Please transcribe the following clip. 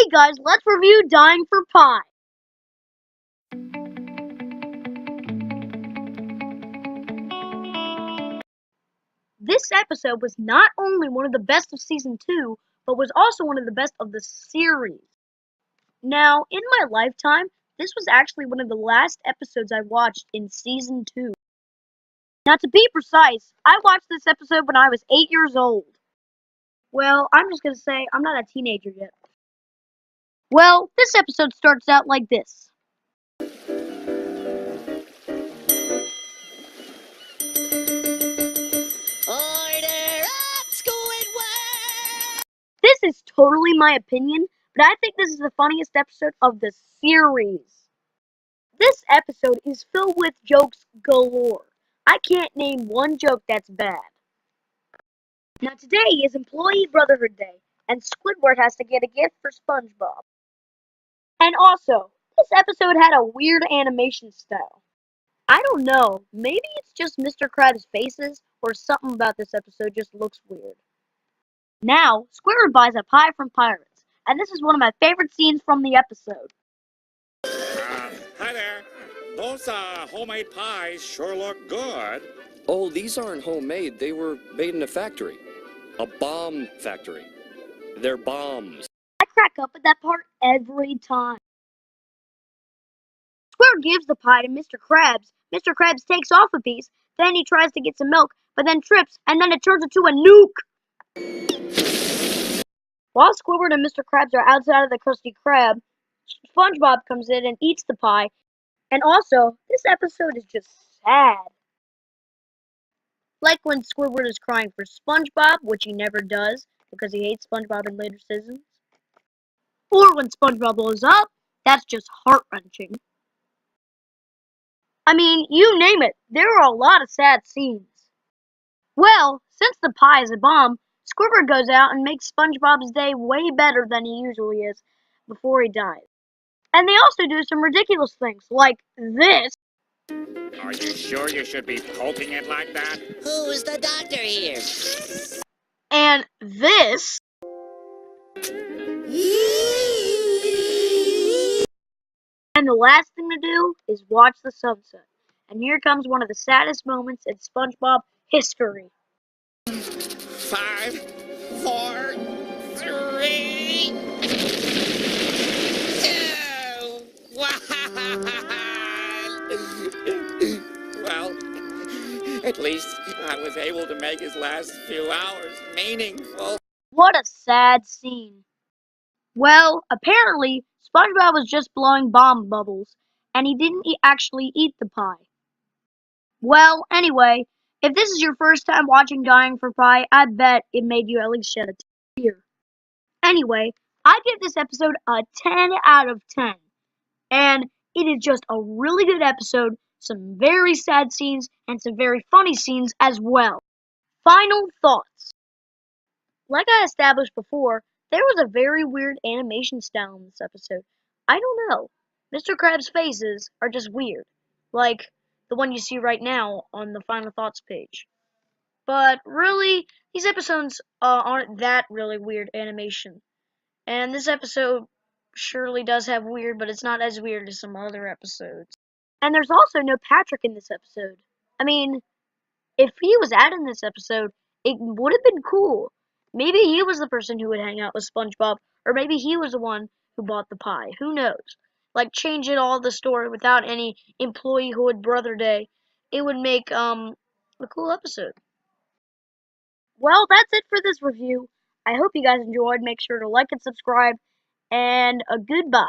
Hey guys, let's review Dying for Pie. This episode was not only one of the best of season 2, but was also one of the best of the series. Now, in my lifetime, this was actually one of the last episodes I watched in season 2. Now, to be precise, I watched this episode when I was 8 years old. Well, I'm just gonna say I'm not a teenager yet. Well, this episode starts out like this. This is totally my opinion, but I think this is the funniest episode of the series. This episode is filled with jokes galore. I can't name one joke that's bad. Now today is Employee Brotherhood Day, and Squidward has to get a gift for SpongeBob. And also, this episode had a weird animation style. I don't know, maybe it's just Mr. Krabs' faces, or something about this episode just looks weird. Now, Squidward buys a pie from Pirates, and this is one of my favorite scenes from the episode. Hi there. Those homemade pies sure look good. Oh, these aren't homemade. They were made in a factory. A bomb factory. They're bombs. I crack up at that part every time. Squidward gives the pie to Mr. Krabs. Mr. Krabs takes off a piece, then he tries to get some milk, but then trips, and then it turns into a nuke. While Squidward and Mr. Krabs are outside of the Krusty Krab, SpongeBob comes in and eats the pie. And also, this episode is just sad. Like when Squidward is crying for SpongeBob, which he never does, because he hates SpongeBob in later seasons. Or when SpongeBob blows up, that's just heart-wrenching. I mean, you name it, there are a lot of sad scenes. Well, since the pie is a bomb, Squidward goes out and makes SpongeBob's day way better than he usually is before he dies. And they also do some ridiculous things, like this. Are you sure you should be poking it like that? Who's the doctor here? And this. And the last thing to do is watch the sunset. And here comes one of the saddest moments in SpongeBob history. 5, 4, 3, 2, 1. Well, at least I was able to make his last few hours meaningful. What a sad scene. Well, apparently, SpongeBob was just blowing bomb bubbles, and he didn't actually eat the pie. Well, anyway, if this is your first time watching Dying for Pie, I bet it made you at least shed a tear. Anyway, I give this episode a 10 out of 10. And it is just a really good episode, some very sad scenes, and some very funny scenes as well. Final thoughts. Like I established before, there was a very weird animation style in this episode. I don't know. Mr. Krabs' faces are just weird. Like the one you see right now on the Final Thoughts page. But really, these episodes aren't that really weird animation. And this episode surely does have weird, but it's not as weird as some other episodes. And there's also no Patrick in this episode. I mean, if he was added in this episode, it would have been cool. Maybe he was the person who would hang out with SpongeBob, or maybe he was the one who bought the pie. Who knows? Like, change it all the story without any employeehood brother day. It would make a cool episode. Well, that's it for this review. I hope you guys enjoyed. Make sure to like and subscribe, and a goodbye.